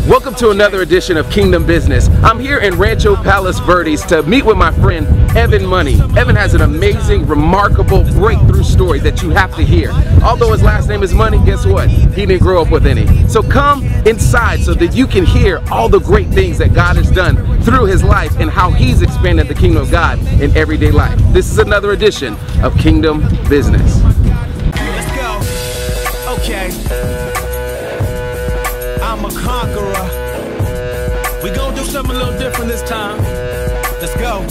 Welcome to another edition of Kingdom Business. I'm here in Rancho Palos Verdes to meet with my friend Evan Money. Evan has an amazing, remarkable breakthrough story that you have to hear. Although his last name is Money, guess what? He didn't grow up with any. So come inside so that you can hear all the great things that God has done through his life and how he's expanded the kingdom of God in everyday life. This is another edition of Kingdom Business. Let's go. Okay. I'm a conqueror. We gon' do something a little different this time. Let's go.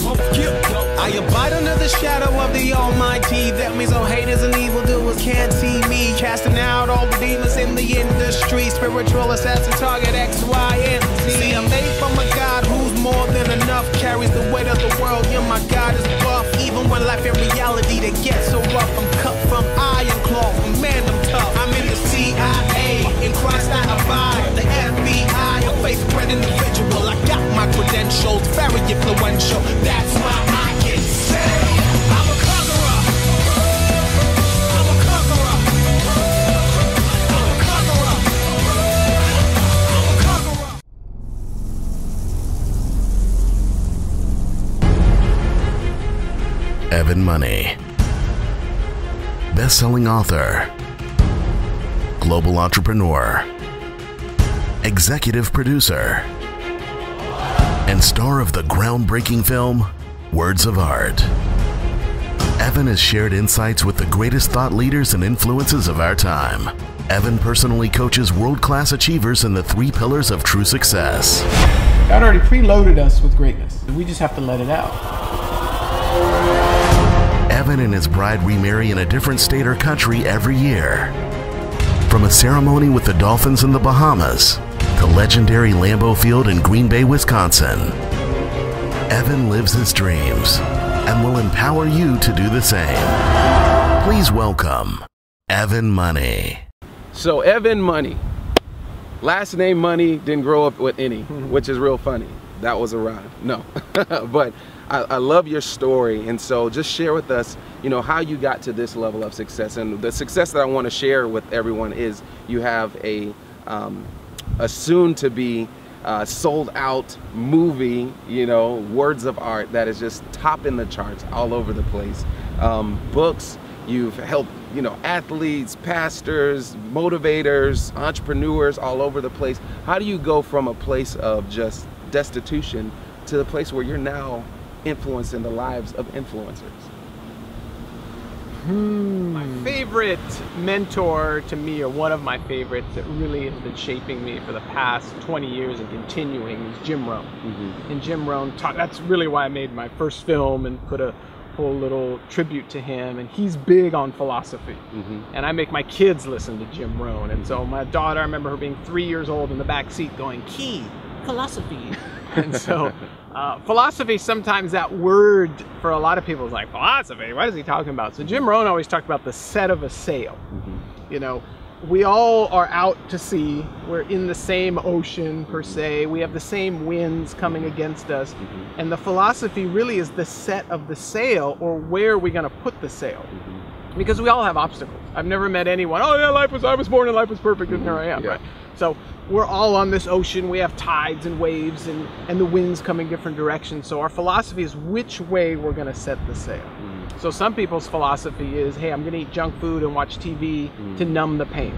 I abide under the shadow of the Almighty. That means all haters and evildoers can't see me. Casting out all the demons in the industry. Spiritual assassin, target X, Y, and Z. See, I'm made from a God who's more than enough. Carries the weight of the world. Yeah, my God is buff. Even when life and reality they get so rough. I'm cut from iron cloth. Man, I'm tough. I'm in the CIA. In Christ I abide. The FBI. A faith-bred individual. I got my credentials. Very influential. That's why I can say I'm a conqueror. I'm a conqueror. I'm a conqueror. I'm a conqueror. Evan Money, best-selling author, global entrepreneur, executive producer, and star of the groundbreaking film Words of Art. Evan has shared insights with the greatest thought leaders and influences of our time. Evan personally coaches world-class achievers in the 3 pillars of true success. God already preloaded us with greatness. We just have to let it out. Evan and his bride remarry in a different state or country every year. From a ceremony with the Dolphins in the Bahamas to legendary Lambeau Field in Green Bay, Wisconsin, Evan lives his dreams and will empower you to do the same. Please welcome Evan Money. So Evan Money, last name Money, didn't grow up with any, which is real funny. That was a rhyme. No, but I love your story, and so just share with us, you know, how you got to this level of success. And the success that I want to share with everyone is you have a soon-to-be sold-out movie, you know, Words of Art, that is just topping the charts all over the place. Books, you've helped, you know, athletes, pastors, motivators, entrepreneurs all over the place. How do you go from a place of just destitution to the place where you're now influencing the lives of influencers? My favorite mentor to me, or one of my favorites that really has been shaping me for the past 20 years and continuing, is Jim Rohn. And Jim Rohn taught, that's really why I made my first film and put a whole little tribute to him. And he's big on philosophy. And I make my kids listen to Jim Rohn. And so my daughter, I remember her being 3 years old in the back seat going, "Key, philosophy." And so philosophy, sometimes that word for a lot of people is like, philosophy, what is he talking about? So Jim Rohn always talked about the set of a sail. You know, we all are out to sea. We're in the same ocean per se. We have the same winds coming against us. And the philosophy really is the set of the sail, or where are we going to put the sail? Because we all have obstacles. I've never met anyone, oh yeah, I was born and life was perfect and here I am, right? So we're all on this ocean. We have tides and waves and the winds coming different directions. So our philosophy is which way we're going to set the sail. So some people's philosophy is, hey, I'm going to eat junk food and watch TV to numb the pain.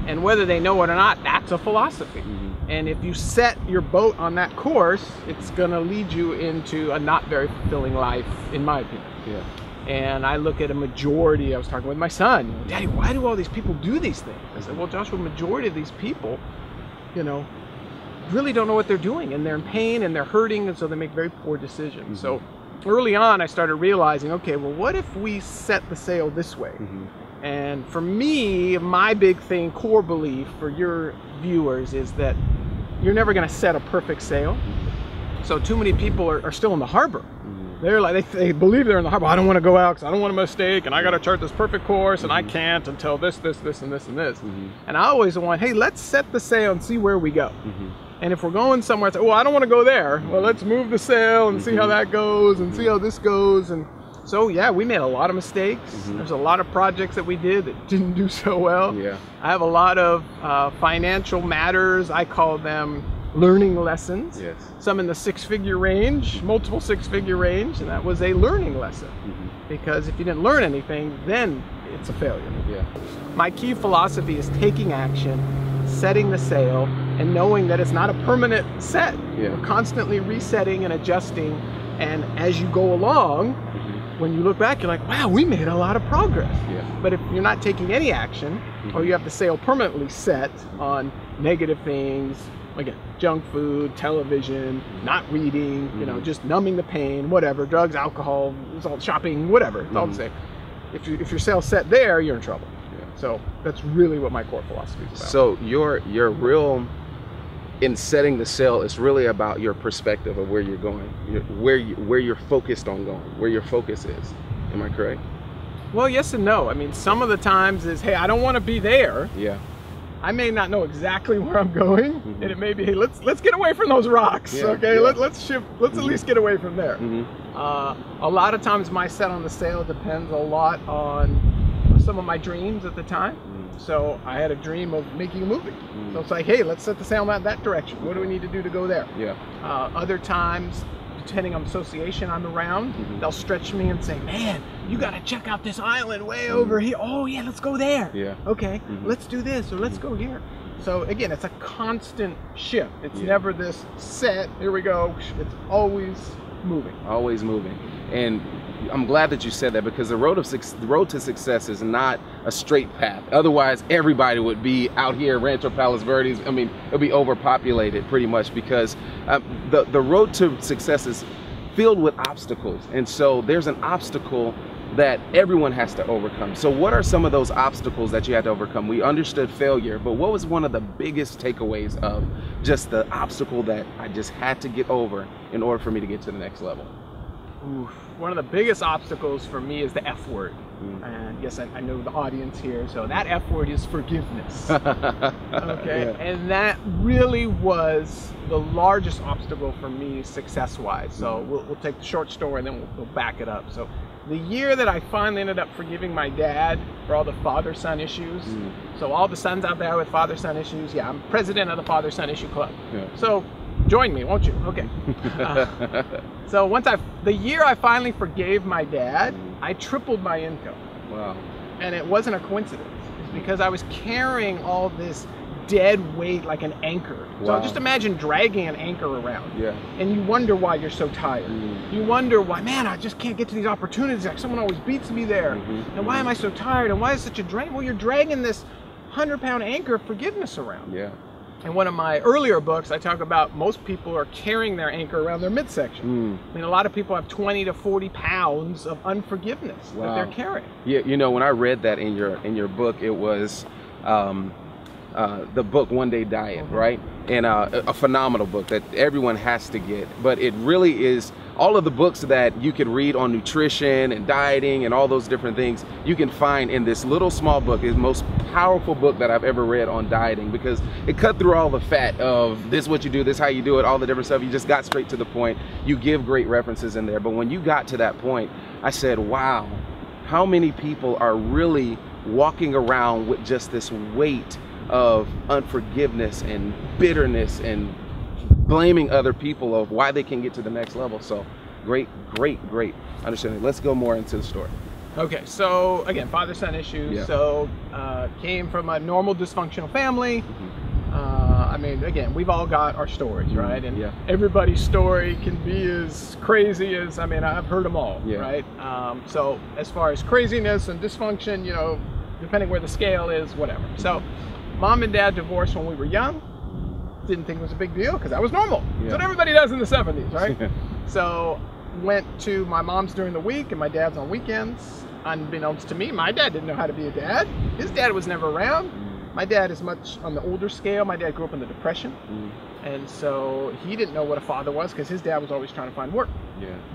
And whether they know it or not, that's a philosophy. And if you set your boat on that course, it's going to lead you into a not very fulfilling life, in my opinion. And I look at a majority, I was talking with my son, Daddy, why do all these people do these things? I said, well, Joshua, a majority of these people, you know, really don't know what they're doing, and they're in pain and they're hurting, and so they make very poor decisions. So early on, I started realizing, okay, well, what if we set the sail this way? And for me, my big thing, core belief for your viewers, is that you're never going to set a perfect sail. So too many people are still in the harbor. They're like, they believe they're in the harbor. I don't want to go out because I don't want a mistake, and I got to chart this perfect course, and I can't until this, and this, and this. And I always want, hey, let's set the sail and see where we go. And if we're going somewhere, well, I don't want to go there. Well, let's move the sail and see how that goes and see how this goes. And so, yeah, we made a lot of mistakes. There's a lot of projects that we did that didn't do so well. I have a lot of financial matters. I call them learning lessons. Yes. Some in the six-figure range, multiple six-figure range, and that was a learning lesson. Because if you didn't learn anything, then it's a failure. Yeah. My key philosophy is taking action, setting the sail, and knowing that it's not a permanent set. Yeah. We're constantly resetting and adjusting, and as you go along, when you look back, you're like, wow, we made a lot of progress. Yeah. But if you're not taking any action, or you have the sail permanently set on negative things, again, junk food, television, not reading, you know, just numbing the pain, whatever, drugs, alcohol, shopping, whatever, it's all the same. If your sail's set there, you're in trouble. Yeah. So that's really what my core philosophy is about. So your real, in setting the sail, it's really about your perspective of where you're going, where you're focused on going, where your focus is. Am I correct? Well, yes and no. I mean, some of the times is, hey, I don't want to be there. Yeah. I may not know exactly where I'm going, and it may be, hey, let's get away from those rocks, Yeah, okay? yeah. Let's shift. Let's at least get away from there. A lot of times, my set on the sail depends a lot on some of my dreams at the time. So I had a dream of making a movie. So it's like, hey, let's set the sail in that direction. What do we need to do to go there? Yeah. Other times, depending on association I'm around, they'll stretch me and say, man, you got to check out this island way over here. Oh yeah, let's go there. Yeah. Okay, let's do this, or let's go here. So again, it's a constant shift. It's never this set, here we go. It's always moving. Always moving. And I'm glad that you said that, because the road to success is not a straight path. Otherwise, everybody would be out here at Rancho Palos Verdes. I mean, it'll be overpopulated pretty much, because the road to success is filled with obstacles. And so there's an obstacle that everyone has to overcome. So what are some of those obstacles that you had to overcome? We understood failure, but what was one of the biggest takeaways of just the obstacle that I just had to get over in order for me to get to the next level? Oof. One of the biggest obstacles for me is the F word. And yes, I know the audience here, so that F word is forgiveness. Okay, Yeah. and that really was the largest obstacle for me success-wise. So we'll take the short story and then we'll back it up. So the year that I finally ended up forgiving my dad for all the father-son issues, so all the sons out there with father-son issues, yeah, I'm president of the father-son issue club. Yeah. So join me, won't you? Okay. So the year I finally forgave my dad, I tripled my income. Wow. And it wasn't a coincidence. It's because I was carrying all this dead weight like an anchor. So Wow. just imagine dragging an anchor around. Yeah. And you wonder why you're so tired. You wonder why, man, I just can't get to these opportunities. Like someone always beats me there. And why am I so tired? And why is it such a drain? Well, you're dragging this 100-pound anchor of forgiveness around. Yeah. In one of my earlier books, I talk about most people are carrying their anchor around their midsection. I mean, a lot of people have 20 to 40 pounds of unforgiveness that they're carrying. Yeah, you know, when I read that in your book, it was the book One Day Diet, right? And a phenomenal book that everyone has to get. But it really is all of the books that you could read on nutrition and dieting and all those different things, you can find in this little small book. It's the most powerful book that I've ever read on dieting, because it cut through all the fat of this is what you do, this is how you do it, all the different stuff. You just got straight to the point. You give great references in there. But when you got to that point, I said, wow, how many people are really walking around with just this weight of unforgiveness and bitterness and blaming other people of why they can get to the next level. So great understanding. Let's go more into the story. Okay, so again, father-son issues. Yeah. So came from a normal dysfunctional family. I mean, again, we've all got our stories, right? And everybody's story can be as crazy as, I mean, I've heard them all, right? So as far as craziness and dysfunction, you know, depending where the scale is, whatever. So mom and dad divorced when we were young. Didn't think it was a big deal because that was normal. That's what everybody does in the 70s, right? So went to my mom's during the week and my dad's on weekends. Unbeknownst to me, my dad didn't know how to be a dad. His dad was never around. My dad is much on the older scale. My dad grew up in the Depression. And so he didn't know what a father was because his dad was always trying to find work.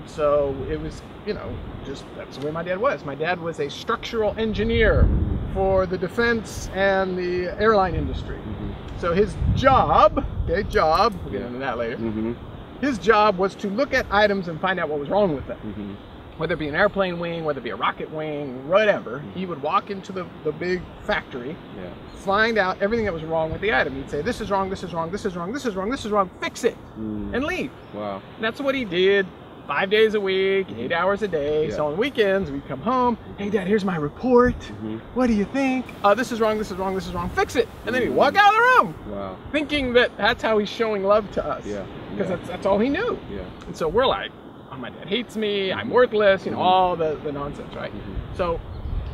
So it was, you know, just that's the way my dad was. My dad was a structural engineer for the defense and the airline industry. So his job, we'll get into that later, his job was to look at items and find out what was wrong with them. whether it be an airplane wing, whether it be a rocket wing, whatever, he would walk into the big factory, find out everything that was wrong with the item. He'd say, this is wrong, this is wrong, this is wrong, this is wrong, this is wrong, fix it, and leave. Wow. And that's what he did 5 days a week, 8 hours a day. So on weekends, we'd come home, hey Dad, here's my report. What do you think? This is wrong, this is wrong, this is wrong, fix it. And then he'd walk out of the room. Wow. Thinking that that's how he's showing love to us. Because that's all he knew. And so we're like, oh, my dad hates me, I'm worthless, you know, all the nonsense, right? So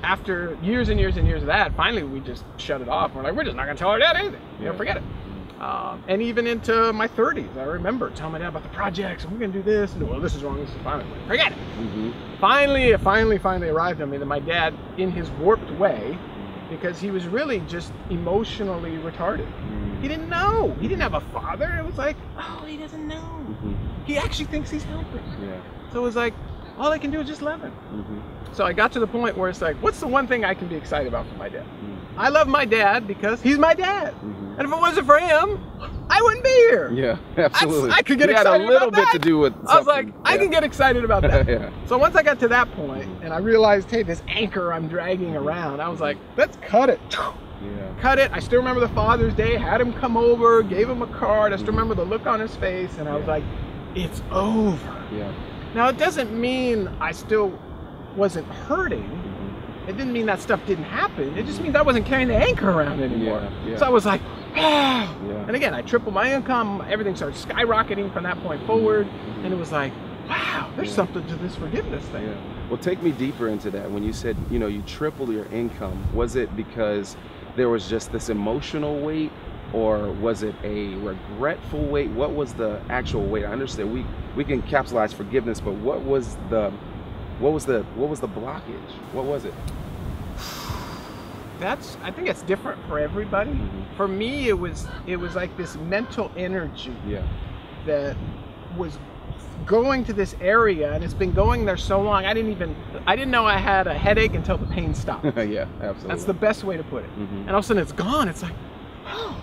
after years and years and years of that, finally we just shut it off. We're like, we're just not gonna tell our dad anything. You know, forget it. And even into my 30s, I remember telling my dad about the projects, and we're gonna do this, and well, this is wrong, this is fine. Forget it. Finally, it finally arrived on me that my dad, in his warped way, because he was really just emotionally retarded. He didn't know. He didn't have a father. It was like, oh, he doesn't know. He actually thinks he's helping. So it was like, all I can do is just love him. So I got to the point where it's like, what's the one thing I can be excited about for my dad? I love my dad because he's my dad. And if it wasn't for him, I wouldn't be here. Yeah, absolutely. I could get excited about that. Had a little bit that. to do with something. I was like, I can get excited about that. So once I got to that point and I realized, hey, this anchor I'm dragging around, I was like, let's cut it. Cut it. I still remember the Father's Day, had him come over, gave him a card. I still remember the look on his face, and I was like, it's over. Now, it doesn't mean I still wasn't hurting. It didn't mean that stuff didn't happen. It just means I wasn't carrying the anchor around anymore. So I was like, ah. And again, I tripled my income. Everything started skyrocketing from that point forward. And it was like, wow, there's something to this forgiveness thing. Well, take me deeper into that. When you said, you know, you tripled your income, was it because there was just this emotional weight, or was it a regretful weight? What was the actual weight? I understand we can capsulize forgiveness, but what was the blockage? What was it? I think it's different for everybody. For me, it was like this mental energy that was going to this area, and it's been going there so long. I didn't know I had a headache until the pain stopped. Yeah, absolutely. That's the best way to put it. And all of a sudden it's gone. It's like, oh,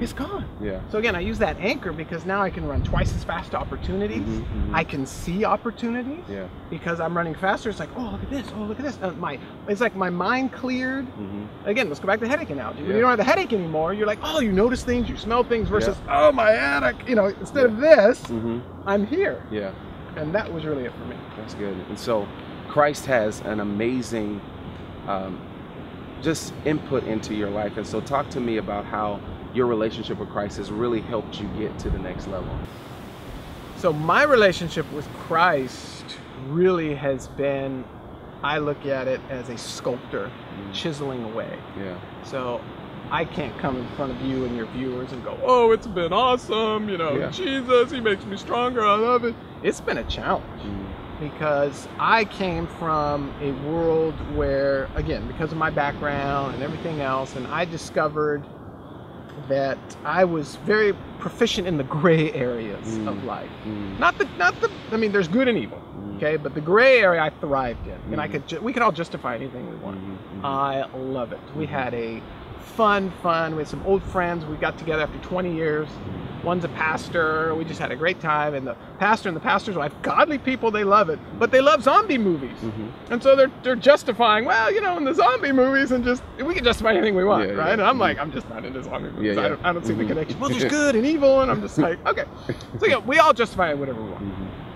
it's gone. So again, I use that anchor because now I can run twice as fast to opportunities. I can see opportunities because I'm running faster. It's like, oh, look at this. Oh, look at this. It's like my mind cleared. Again, let's go back to the headache analogy. When you don't have the headache anymore, you're like, oh, you notice things, you smell things, versus, oh, my headache. You know, instead of this, I'm here. And that was really it for me. That's good. And so Christ has an amazing just input into your life. And so talk to me about how your relationship with Christ has really helped you get to the next level. So my relationship with Christ really has been, I look at it as a sculptor chiseling away. So I can't come in front of you and your viewers and go, oh, it's been awesome, you know, Jesus, he makes me stronger, I love it. It's been a challenge. Because I came from a world where, again, because of my background and everything else, and I discovered that I was very proficient in the gray areas of life. I mean, there's good and evil, okay? But the gray area I thrived in, and we could all justify anything we want. I love it. We had a fun. We had some old friends. We got together after 20 years. One's a pastor. We just had a great time. And the pastor and the pastor's wife, godly people, they love it. But they love zombie movies. And so they're justifying, well, you know, in the zombie movies, and just, we can justify anything we want, right? And I'm like, I'm just not into zombie movies. I don't see the connection. Well, there's good and evil. And I'm just like, okay. So yeah, we all justify whatever we want.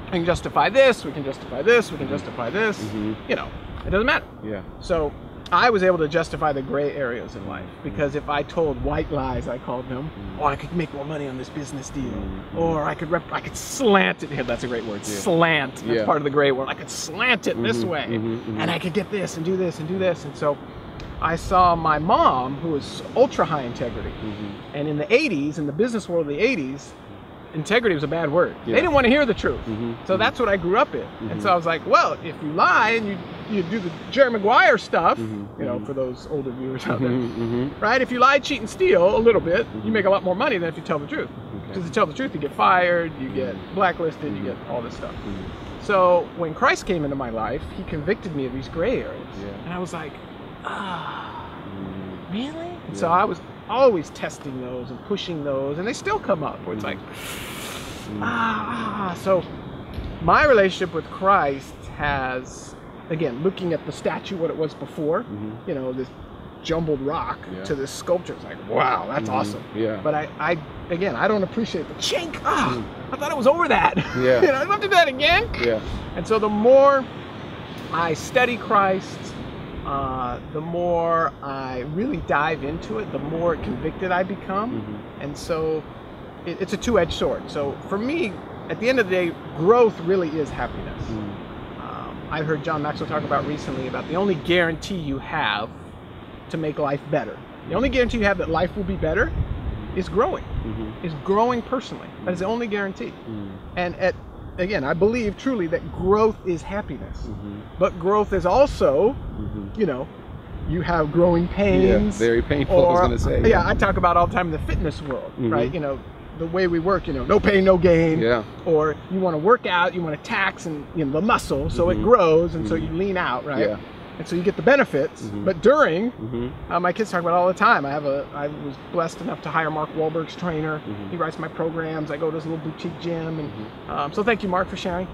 We can justify this. We can justify this. We can justify this. You know, it doesn't matter. So I was able to justify the gray areas in life, because if I told white lies, I called them, oh, I could make more money on this business deal, or I could slant it. Here, that's a great word. Slant. That's part of the gray word. I could slant it this way, and I could get this and do this and do this. And so I saw my mom, who was ultra high integrity, and in the 80s, in the business world of the 80s, integrity was a bad word. They didn't want to hear the truth. So that's what I grew up in. And so I was like, well, if you lie and you do the Jerry Maguire stuff, you know, for those older viewers out there, right? If you lie, cheat, and steal a little bit, you make a lot more money than if you tell the truth. Because if you tell the truth, you get fired, you get blacklisted, you get all this stuff. So when Christ came into my life, he convicted me of these gray areas. And I was like, really? And so I was always testing those and pushing those, and they still come up where it's like, so my relationship with Christ has, again, looking at the statue, what it was before, you know, this jumbled rock to this sculpture. It's like, wow, that's awesome. Yeah. But I again, I don't appreciate the chink. I thought it was over that. Yeah. You know, I love to do that again. Yeah. And so the more I study Christ, the more I really dive into it, the more convicted I become. And so it's a two-edged sword. So for me, at the end of the day, growth really is happiness. I heard John Maxwell talk about recently about the only guarantee you have to make life better. The only guarantee you have that life will be better is growing, is growing personally. That is the only guarantee. And again, I believe truly that growth is happiness, but growth is also, you know, you have growing pains. Yeah, very painful, I was gonna say. Yeah, I talk about all the time in the fitness world, right? You know, the way we work, you know, no pain, no gain. Yeah. Or you want to work out, you want to tax and, you know, the muscle so it grows, and so you lean out, right? Yeah. And so you get the benefits, but during, my kids talk about it all the time. I was blessed enough to hire Mark Wahlberg's trainer. He writes my programs. I go to his little boutique gym, and so thank you, Mark, for sharing.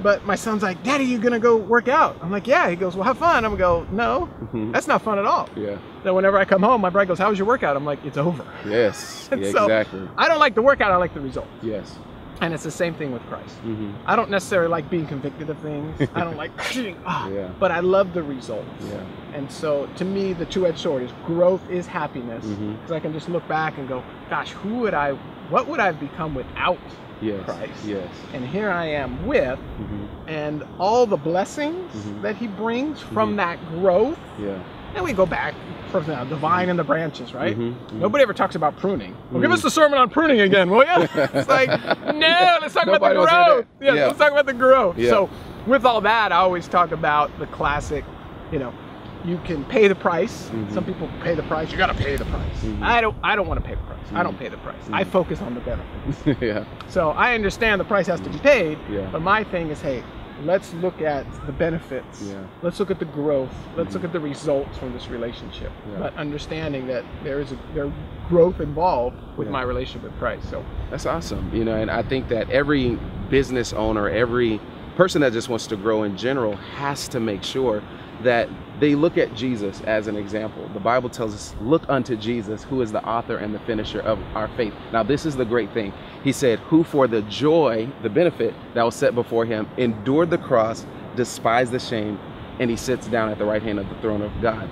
But my son's like, Daddy, you gonna go work out? I'm like, yeah. He goes, well, have fun. I'm gonna go, no, that's not fun at all. Yeah. Then whenever I come home, my bride goes, how was your workout? I'm like, it's over. Yes. Yeah, so exactly. I don't like the workout. I like the result. Yes. And it's the same thing with Christ. I don't necessarily like being convicted of things. I don't like, but I love the results. Yeah. And so to me, the two-edged sword is growth is happiness. Because I can just look back and go, gosh, what would I have become without Christ? Yes. And here I am with, and all the blessings that he brings from that growth. Yeah. And we go back for the vine and the branches, right? Nobody ever talks about pruning. Well, give us the sermon on pruning again, will you? It's like, no, let's talk about the growth. Yeah, let's talk about the growth. Yeah. So with all that, I always talk about the classic, you know, you can pay the price. Some people pay the price. You got to pay the price. I don't want to pay the price. I don't pay the price. I focus on the benefits. Yeah. So I understand the price has to be paid, but my thing is, hey, let's look at the benefits. Let's look at the growth. Let's look at the results from this relationship. But understanding that there's growth involved with my relationship with Christ. So that's awesome. You know, and I think that every business owner, every person that just wants to grow in general has to make sure that they look at Jesus as an example. The Bible tells us, look unto Jesus, who is the author and the finisher of our faith. Now, this is the great thing. He said, who for the joy, the benefit that was set before him, endured the cross, despised the shame, and he sits down at the right hand of the throne of God.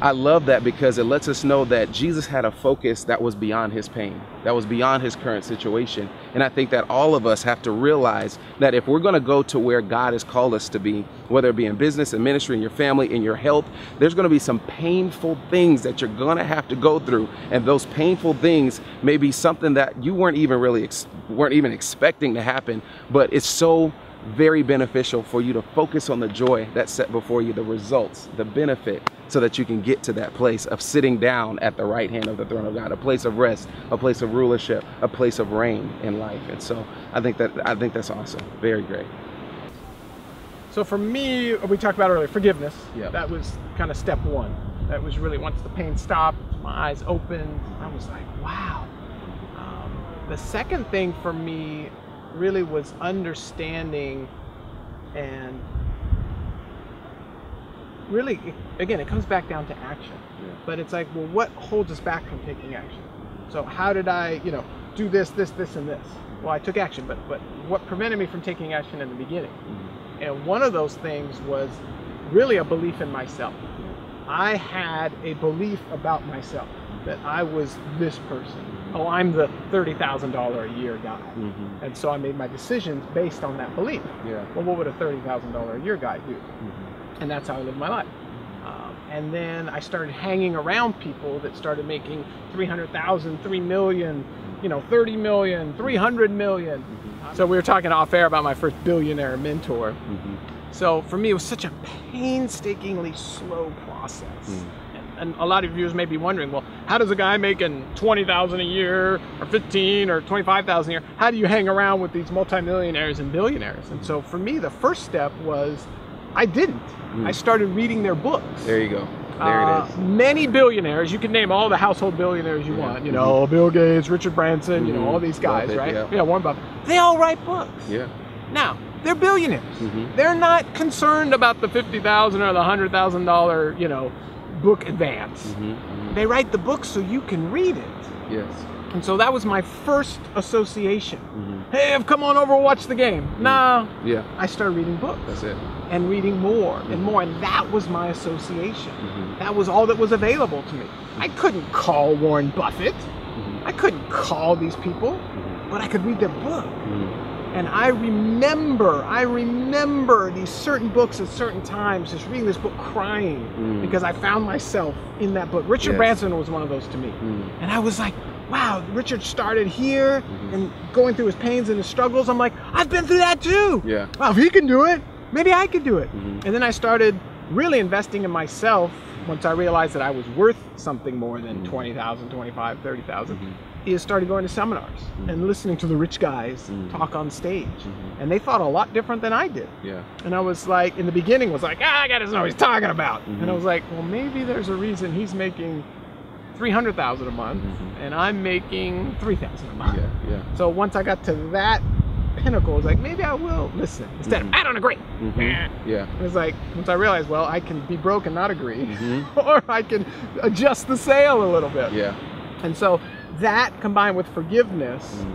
I love that because it lets us know that Jesus had a focus that was beyond his pain, that was beyond his current situation. And I think that all of us have to realize that if we're going to go to where God has called us to be, whether it be in business, in ministry, in your family, in your health, there's going to be some painful things that you're going to have to go through. And those painful things may be something that you weren't even expecting to happen, but it's so very beneficial for you to focus on the joy that's set before you, the results, the benefit, so that you can get to that place of sitting down at the right hand of the throne of God, a place of rest, a place of rulership, a place of reign in life. And so I think that's awesome. Very great. So for me, we talked about earlier, forgiveness. Yeah. That was kind of step one. That was really, once the pain stopped, my eyes opened, I was like, wow. The second thing for me really was understanding, and really, again, it comes back down to action. But it's like, well, what holds us back from taking action? So how did I, you know, do this, and this? Well, I took action, but what prevented me from taking action in the beginning? And one of those things was really a belief in myself. I had a belief about myself that I was this person. Oh, I'm the $30,000 a year guy. And so I made my decisions based on that belief. Well, what would a $30,000 a year guy do? And that's how I lived my life. And then I started hanging around people that started making $300,000, $3 million, you know, $30 million, $300 million. So we were talking off air about my first billionaire mentor. So for me, it was such a painstakingly slow process. And a lot of viewers may be wondering, well, how does a guy making $20,000 a year or 15 or 25,000 a year, how do you hang around with these multimillionaires and billionaires? And so for me, the first step was I didn't. I started reading their books. There you go. There it is. Many billionaires, you can name all the household billionaires you want, you know, Bill Gates, Richard Branson, you know, all these guys, right? Yeah, Warren Buffett. They all write books. Now, they're billionaires. They're not concerned about the $50,000 or the $100,000, you know, book advance. They write the book so you can read it. Yes. And so that was my first association. Hey, I've come on over, watch the game. Nah. Yeah. I started reading books. That's it. And reading more and more, and that was my association. That was all that was available to me. I couldn't call Warren Buffett. I couldn't call these people, but I could read their book. And I remember these certain books at certain times, just reading this book crying because I found myself in that book. Richard Branson was one of those to me. And I was like, wow, Richard started here and going through his pains and his struggles. I'm like, I've been through that too. Yeah. Wow, if he can do it, maybe I could do it. And then I started really investing in myself once I realized that I was worth something more than 20,000, 25, 30,000. Is started going to seminars and listening to the rich guys talk on stage. And they thought a lot different than I did. Yeah. And I was like, in the beginning was like, I gotta know what he's talking about. And I was like, well, maybe there's a reason he's making 300,000 a month and I'm making 3,000 a month. Yeah. So once I got to that pinnacle, I was like, maybe I will listen instead of I don't agree. Yeah. It was like, once I realized, well, I can be broke and not agree, or I can adjust the sail a little bit. Yeah. And so that combined with forgiveness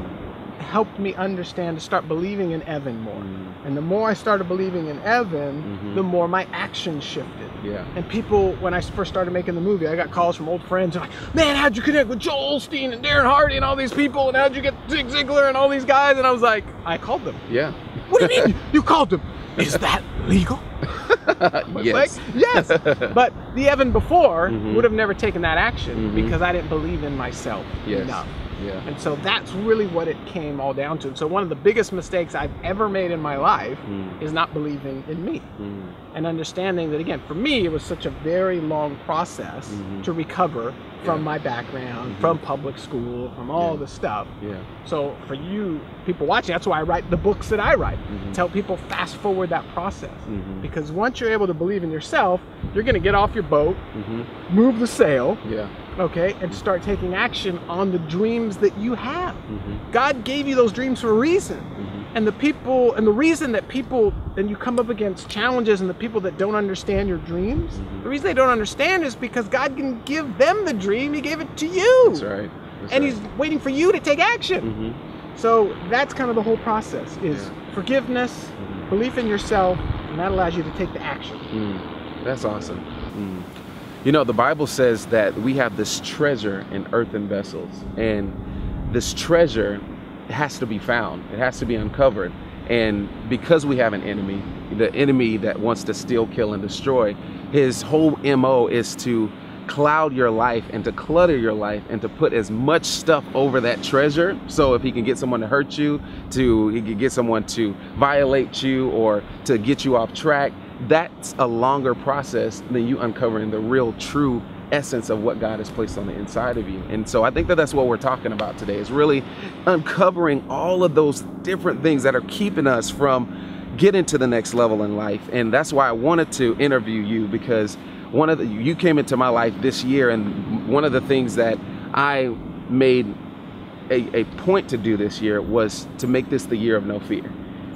helped me understand to start believing in Evan more. And the more I started believing in Evan, the more my actions shifted. Yeah. And people, when I first started making the movie, I got calls from old friends like, man, how'd you connect with Joel Osteen and Darren Hardy and all these people? And how'd you get Zig Ziglar and all these guys? And I was like, I called them. Yeah. What do you mean you called them? Is that legal? Yes. Like, yes. But the Evan before would have never taken that action because I didn't believe in myself enough. Yeah. And so that's really what it came all down to. So one of the biggest mistakes I've ever made in my life is not believing in me. And understanding that, again, for me, it was such a very long process to recover from my background, from public school, from all the stuff. So for you, people watching, that's why I write the books that I write, to help people fast forward that process. Because once you're able to believe in yourself, you're gonna get off your boat, move the sail, okay, and start taking action on the dreams that you have. God gave you those dreams for a reason. And the people, and the reason that people, and you come up against challenges and the people that don't understand your dreams, the reason they don't understand is because God can give them the dream, He gave it to you. That's right. And He's waiting for you to take action. So that's kind of the whole process, is forgiveness, belief in yourself, and that allows you to take the action. That's awesome. You know, the Bible says that we have this treasure in earthen vessels, and this treasure has to be found. It has to be uncovered. And because we have an enemy, the enemy that wants to steal, kill, and destroy, his whole MO is to cloud your life and to clutter your life and to put as much stuff over that treasure. So if he can get someone to hurt you, he can get someone to violate you or to get you off track, that's a longer process than you uncovering the real true essence of what God has placed on the inside of you. And so I think that that's what we're talking about today, is really uncovering all of those different things that are keeping us from getting to the next level in life. And that's why I wanted to interview you, because you came into my life this year, and one of the things that I made a point to do this year was to make this the year of no fear.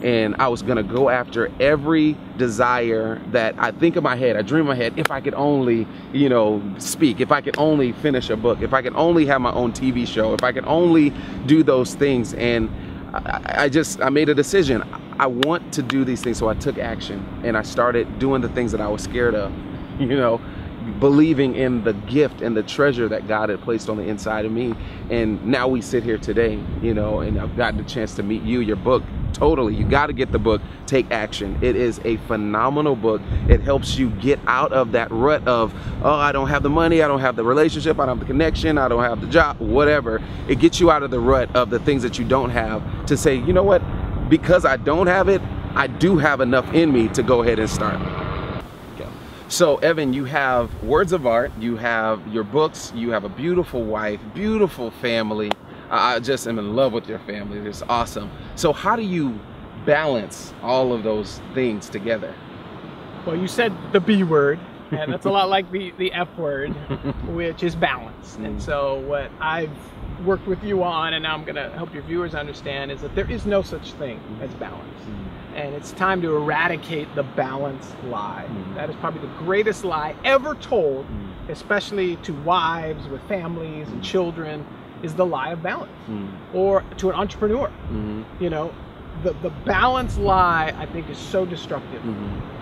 And I was gonna go after every desire that I think in my head, I dream in my head, if I could only, you know, speak, if I could only finish a book, if I could only have my own TV show, if I could only do those things. And I made a decision. I want to do these things. So I took action and I started doing the things that I was scared of, you know, believing in the gift and the treasure that God had placed on the inside of me. And now we sit here today, you know, and I've gotten the chance to meet you, your book. Totally, you got to get the book, Take Action. It is a phenomenal book. It helps you get out of that rut of, oh, I don't have the money, I don't have the relationship, I don't have the connection, I don't have the job, whatever. It gets you out of the rut of the things that you don't have to say, you know what, because I don't have it, I do have enough in me to go ahead and start. So Evan, you have words of art, you have your books, you have a beautiful wife, beautiful family. I just am in love with your family. It's awesome. So how do you balance all of those things together? Well, you said the B word, And that's a lot like the F word, which is balance. And so what I've worked with you on, and now I'm going to help your viewers understand, is that there is no such thing as balance. And it's time to eradicate the balance lie. That is probably the greatest lie ever told, especially to wives with families and children, is the lie of balance. Or to an entrepreneur. You know, the balance lie, I think, is so destructive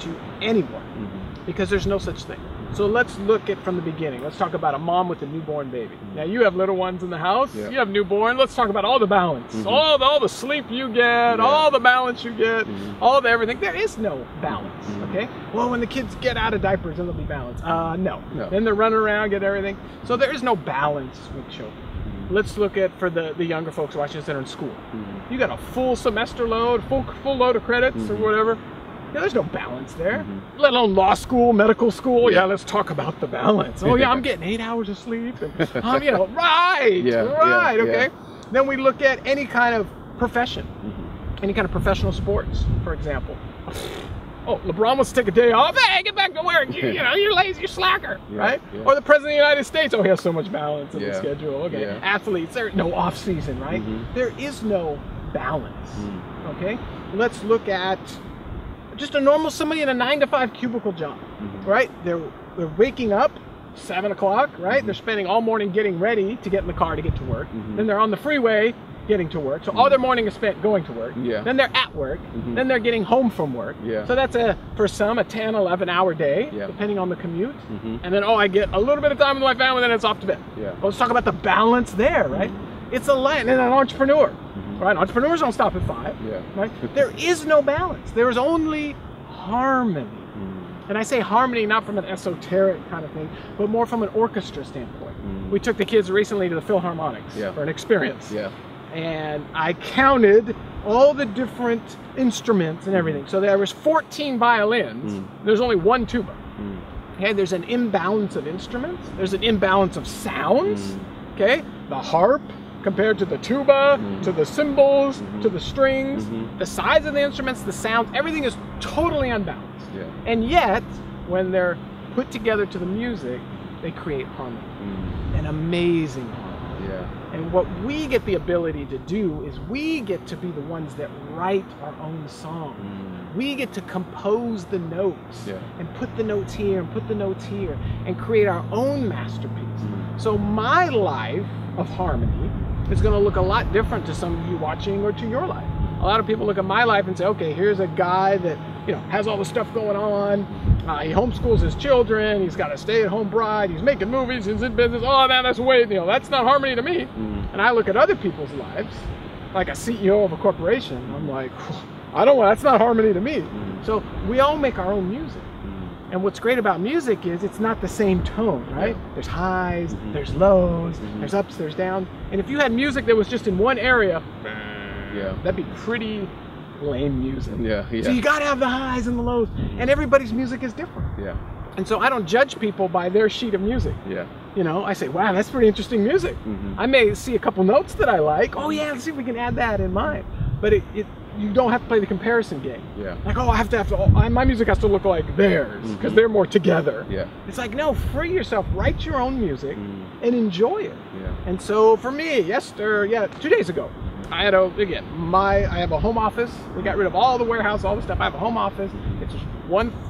to anyone, because there's no such thing. So let's look at from the beginning. Let's talk about a mom with a newborn baby. Now you have little ones in the house. You have newborn. Let's talk about all the balance, all the sleep you get, all the balance you get, all the everything. There is no balance. Okay. Well, when the kids get out of diapers, then there'll be balance. No. Then they're running around, get everything. So there is no balance with children. Let's look at, for the younger folks watching this that are in school. You got a full semester load, full load of credits or whatever. Yeah, there's no balance there. Let alone law school, medical school. Yeah, let's talk about the balance. Oh yeah, I'm getting 8 hours of sleep. And, you know, right, okay. Then we look at any kind of profession, any kind of professional sports, for example. Oh, LeBron wants to take a day off. Hey, get back to work. You know, you're lazy, you're slacker, right? Or the President of the United States. Oh, he has so much balance in the schedule. Okay, athletes, there's no off season, right? There is no balance. Okay, let's look at just a normal somebody in a 9-to-5 cubicle job, right? They're waking up 7 o'clock, right? They're spending all morning getting ready to get in the car to get to work. Then they're on the freeway getting to work. So all their morning is spent going to work. Then they're at work. Then they're getting home from work. So that's for some a 10, 11 hour day, depending on the commute. And then, oh, I get a little bit of time with my family, then it's off to bed. Well, let's talk about the balance there, right? It's a line, and an entrepreneur, right? Entrepreneurs don't stop at 5, right? There is no balance. There is only harmony. And I say harmony not from an esoteric kind of thing, but more from an orchestra standpoint. We took the kids recently to the Philharmonics for an experience. And I counted all the different instruments and everything. So there was 14 violins. There's only 1 tuba. Okay, there's an imbalance of instruments. There's an imbalance of sounds. Okay, the harp compared to the tuba, to the cymbals, to the strings, the size of the instruments, the sounds, everything is totally unbalanced. And yet, when they're put together to the music, they create harmony, an amazing harmony. And what we get the ability to do is we get to be the ones that write our own song. We get to compose the notes and put the notes here and put the notes here and create our own masterpiece. So my life of harmony is going to look a lot different to some of you watching or to your life. A lot of people look at my life and say, okay, here's a guy that, you know, has all the stuff going on. He homeschools his children. He's got a stay-at-home bride. He's making movies. He's in business. Oh man, that's way, you know, that's not harmony to me. And I look at other people's lives, like a CEO of a corporation. I'm like, I don't want. That's not harmony to me. So we all make our own music. And what's great about music is it's not the same tone, right? There's highs, there's lows, there's ups, there's downs. And if you had music that was just in one area, that'd be pretty lame music. So you gotta have the highs and the lows. And everybody's music is different. And so I don't judge people by their sheet of music. You know, I say, wow, that's pretty interesting music. I may see a couple notes that I like. Oh yeah, let's see if we can add that in mine. But you don't have to play the comparison game. Like, oh, my music has to look like theirs because they're more together. It's like, no, free yourself, write your own music and enjoy it. And so for me, 2 days ago, I had I have a home office. We got rid of all the warehouse, all the stuff. I have a home office. It's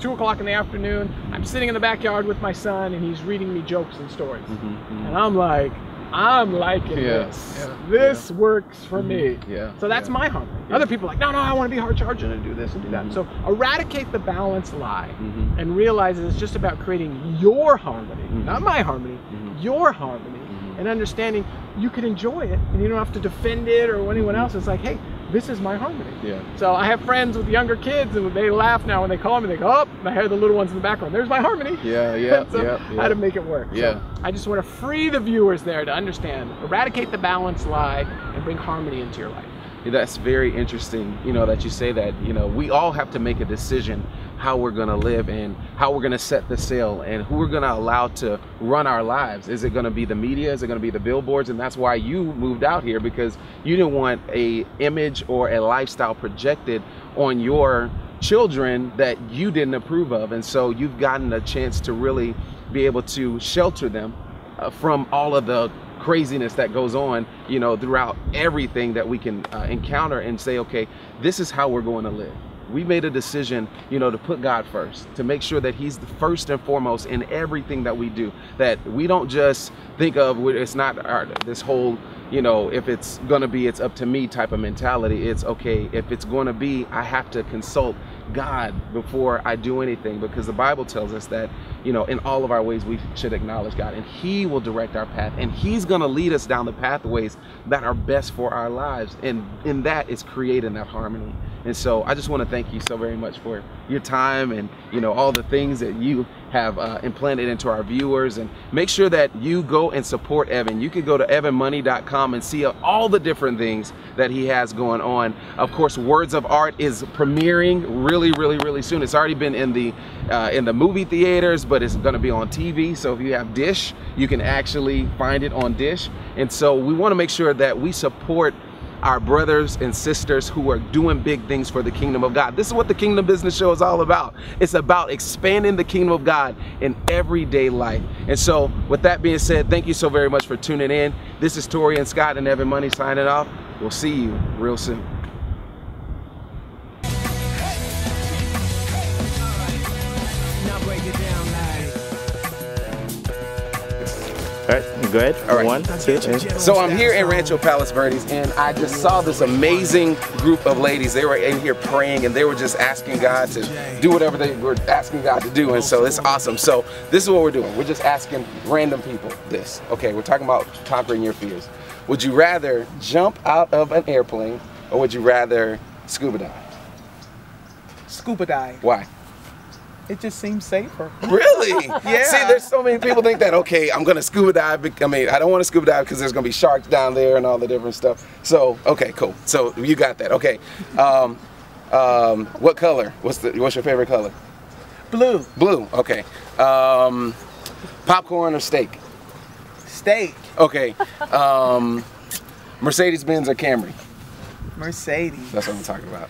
2 o'clock in the afternoon. I'm sitting in the backyard with my son and he's reading me jokes and stories. And I'm like, I'm liking this. This works for me. So that's my harmony. Other people are like, no, I want to be hard charging and do this and do that. So eradicate the balance lie and realize that it's just about creating your harmony, not my harmony, your harmony, and understanding you can enjoy it and you don't have to defend it or anyone else. It's like, hey, this is my harmony. So I have friends with younger kids and they laugh now when they call me, they go, oh, I hear the little ones in the background. There's my harmony. How to make it work. So I just want to free the viewers there to understand, eradicate the balance lie and bring harmony into your life. That's very interesting, you know, that you say that. You know, we all have to make a decision how we're going to live and how we're going to set the sail and who we're going to allow to run our lives. Is it going to be the media? Is it going to be the billboards? And that's why you moved out here, because you didn't want a image or a lifestyle projected on your children that you didn't approve of, and so you've gotten a chance to really be able to shelter them from all of the craziness that goes on, you know, throughout everything that we can encounter, and say, okay, this is how we're going to live. We made a decision, you know, to put God first, to make sure that He's the first and foremost in everything that we do, that we don't just think of, it's not this whole, you know, if it's gonna be, it's up to me type of mentality. It's okay, if it's gonna be, I have to consult God before I do anything, because the Bible tells us that, you know, in all of our ways we should acknowledge God, and He will direct our path, and He's gonna lead us down the pathways that are best for our lives, and in that is creating that harmony. And so I just want to thank you so very much for your time, and, you know, all the things that you have implanted into our viewers. And make sure that you go and support Evan. You can go to evanmoney.com and see all the different things that he has going on. Of course, Words of Art is premiering really soon. It's already been in the movie theaters, but it's going to be on TV. So if you have Dish, you can actually find it on Dish. And so we want to make sure that we support our brothers and sisters who are doing big things for the kingdom of God. This is what the Kingdom Business Show is all about. It's about expanding the kingdom of God in everyday life. And so with that being said, thank you so very much for tuning in. This is Tori and Scott and Evan Money signing off. We'll see you real soon. All right, go ahead. All right. 1, 2. So I'm here in Rancho Palos Verdes, and I just saw this amazing group of ladies. They were in here praying, and they were just asking God to do whatever they were asking God to do. And so it's awesome. So this is what we're doing. We're just asking random people this. Okay, we're talking about conquering your fears. Would you rather jump out of an airplane, or would you rather scuba dive? Scuba dive. Why? It just seems safer. Really? Yeah. See, there's so many people think that, okay, I'm going to scuba dive. I mean, I don't want to scuba dive because there's going to be sharks down there and all the different stuff. So, okay, cool. So you got that. Okay. What color? What's your favorite color? Blue. Blue. Okay. Popcorn or steak? Steak. Okay. Mercedes-Benz or Camry? Mercedes. That's what I'm talking about.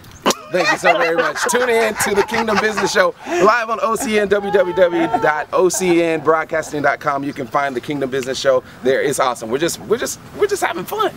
Thank you so very much. Tune in to the Kingdom Business Show live on OCN, www.ocnbroadcasting.com. You can find the Kingdom Business Show there. It's awesome. We're just having fun.